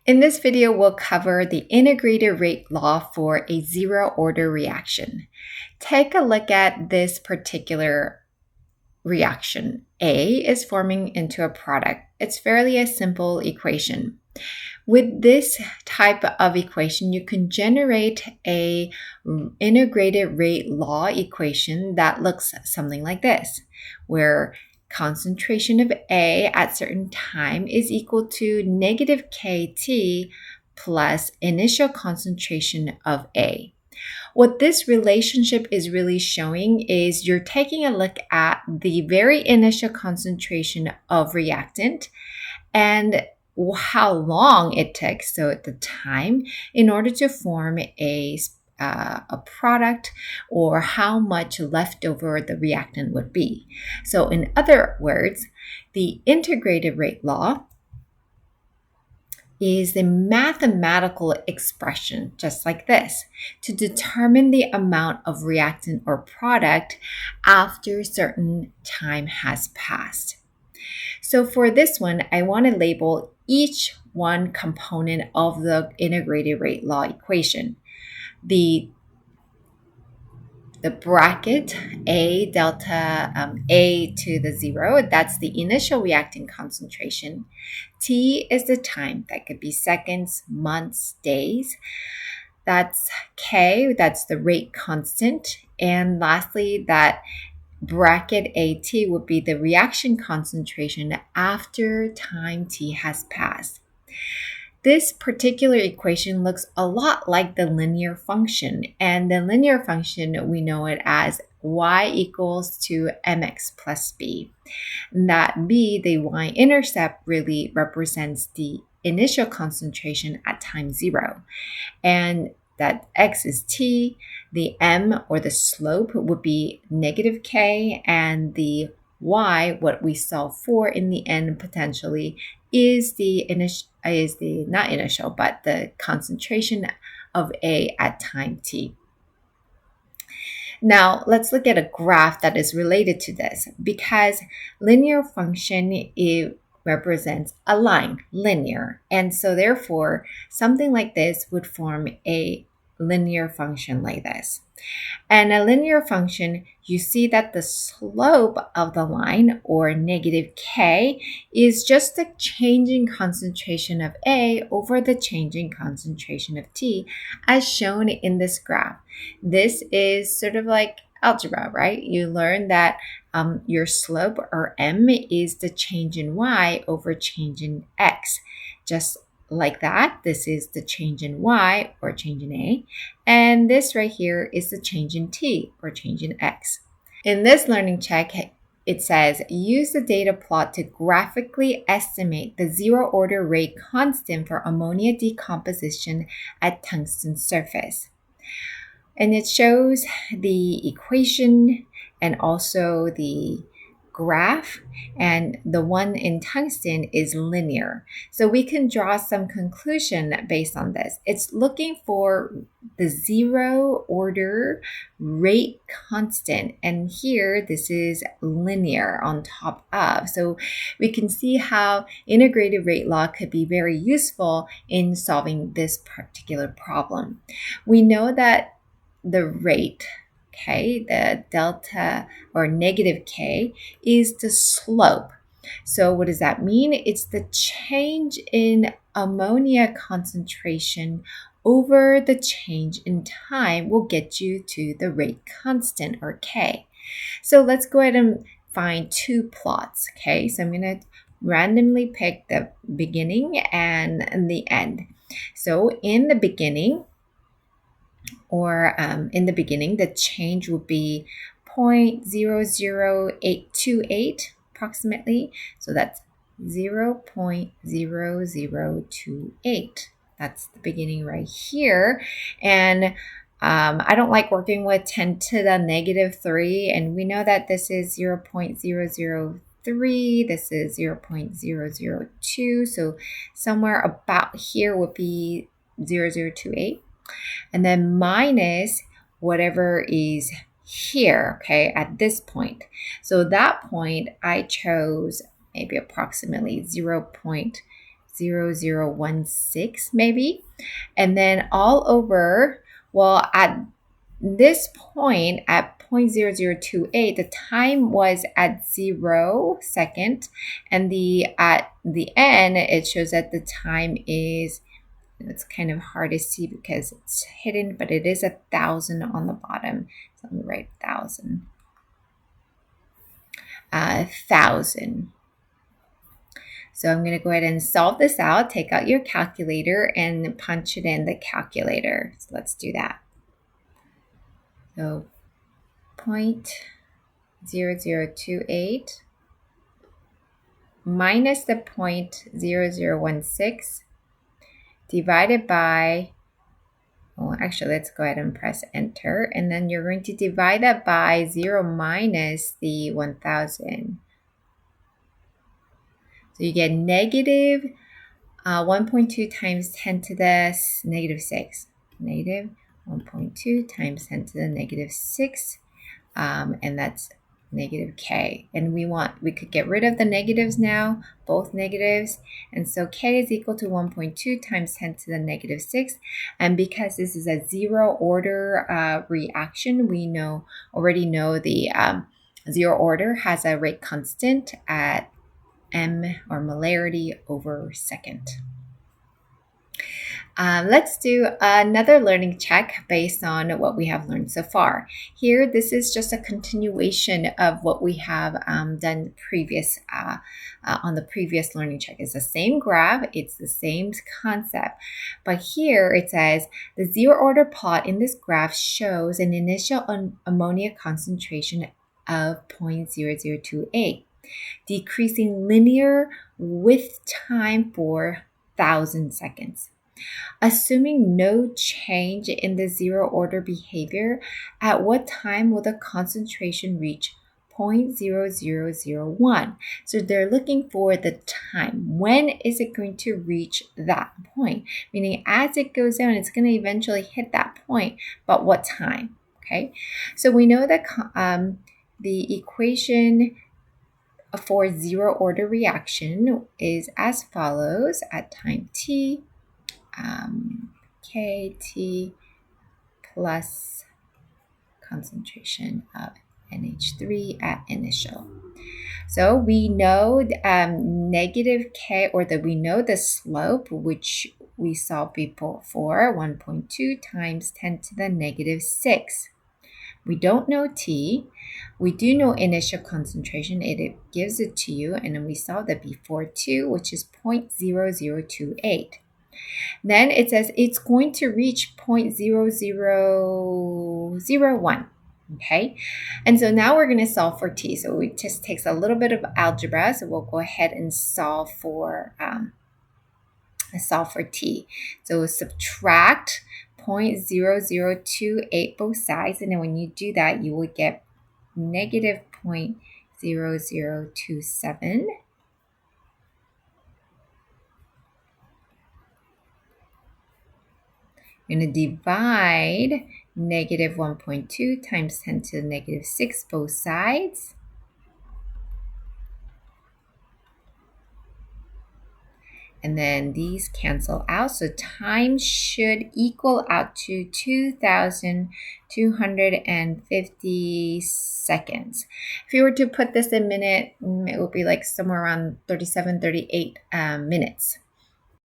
In this video, we'll cover the integrated rate law for a zero-order reaction. Take a look at this particular reaction. A is forming into a product. It's fairly a simple equation. With this type of equation, you can generate a integrated rate law equation that looks something like this, where concentration of A at certain time is equal to negative KT plus initial concentration of A. What this relationship is really showing is you're taking a look at the very initial concentration of reactant and how long it takes, so at the time, in order to form a product, or how much leftover the reactant would be. So in other words, the integrated rate law is a mathematical expression just like this to determine the amount of reactant or product after a certain time has passed. So for this one, I want to label each one component of the integrated rate law equation. The bracket A delta A to the zero, that's the initial reactant concentration. T is the time, that could be seconds, months, days. That's K, that's the rate constant. And lastly, that bracket AT would be the reaction concentration after time T has passed. This particular equation looks a lot like the linear function, and the linear function, we know it as y equals to mx plus b. That b, the y-intercept, really represents the initial concentration at time zero, and that x is t, the m, or the slope, would be negative k, and the y, what we solve for in the end potentially, is the concentration of A at time t. Now, let's look at a graph that is related to this, because linear function, it represents a line, linear. And so therefore, something like this would form a linear function like this. And a linear function, you see that the slope of the line, or negative k, is just the changing concentration of A over the changing concentration of T, as shown in this graph. This is sort of like algebra, right? You learn that your slope, or m, is the change in y over change in x. Just like that, this is the change in y, or change in A, and this right here is the change in t, or change in x. In this learning check, it says, use the data plot to graphically estimate the zero-order rate constant for ammonia decomposition at tungsten surface. And it shows the equation and also the graph, and the one in tungsten is linear. So we can draw some conclusion based on this. It's looking for the zero order rate constant, and here this is linear on top of. So we can see how integrated rate law could be very useful in solving this particular problem. We know that the rate, okay, the delta, or negative k, is the slope. So what does that mean? It's the change in ammonia concentration over the change in time will get you to the rate constant, or k. So let's go ahead and find two plots, okay? So I'm going to randomly pick the beginning and the end. So in the beginning, the change would be 0.00828 approximately. So that's 0.0028. That's the beginning right here. And I don't like working with 10 to the negative 3. And we know that this is 0.003. This is 0.002. So somewhere about here would be 0028. And then minus whatever is here, okay, at this point. So that point, I chose maybe approximately 0.0 0.0016 maybe. And then all over, well, at this point at 0.0028, the time was at 0 second, and at the end it shows that the time is, it's kind of hard to see because it's hidden, but it is 1,000 on the bottom. So let me write 1,000. 1,000. So I'm going to go ahead and solve this out. Take out your calculator and punch it in the calculator. So let's do that. So 0.0028 minus the 0.0016 divided by, well, actually, let's go ahead and press enter. And then you're going to divide that by 0 minus the 1,000. So you get negative 1.2 times 10 to the negative 6. Negative 1.2 times 10 to the negative 6. And that's negative k. And we could get rid of the negatives now, both negatives. And so k is equal to 1.2 times 10 to the negative 6. And because this is a zero order reaction, we already know the zero order has a rate constant at m, or molarity over second. Let's do another learning check based on what we have learned so far. Here, this is just a continuation of what we have done previous on the previous learning check. It's the same graph, it's the same concept, but here it says the zero order plot in this graph shows an initial ammonia concentration of 0.0028, decreasing linear with time for 1,000 seconds. Assuming no change in the zero order behavior, at what time will the concentration reach 0.0001? So they're looking for the time. When is it going to reach that point? Meaning as it goes down, it's going to eventually hit that point, but what time? Okay, so we know that the equation for zero order reaction is as follows. At time t, Kt plus concentration of NH3 at initial. So we know negative K, or that we know the slope, which we saw before, 1.2 times 10 to the negative 6. We don't know T. We do know initial concentration. It gives it to you, and then we saw that before too, which is 0.0028. Then it says it's going to reach 0.0001. Okay, and so now we're going to solve for t. So it just takes a little bit of algebra. So we'll go ahead and solve for t. So subtract 0.0028 both sides, and then when you do that, you will get negative 0.0027. You're going to divide negative 1.2 times 10 to the negative 6 both sides. And then these cancel out. So time should equal out to 2,250 seconds. If you were to put this in minute, it would be like somewhere around 37, 38 minutes.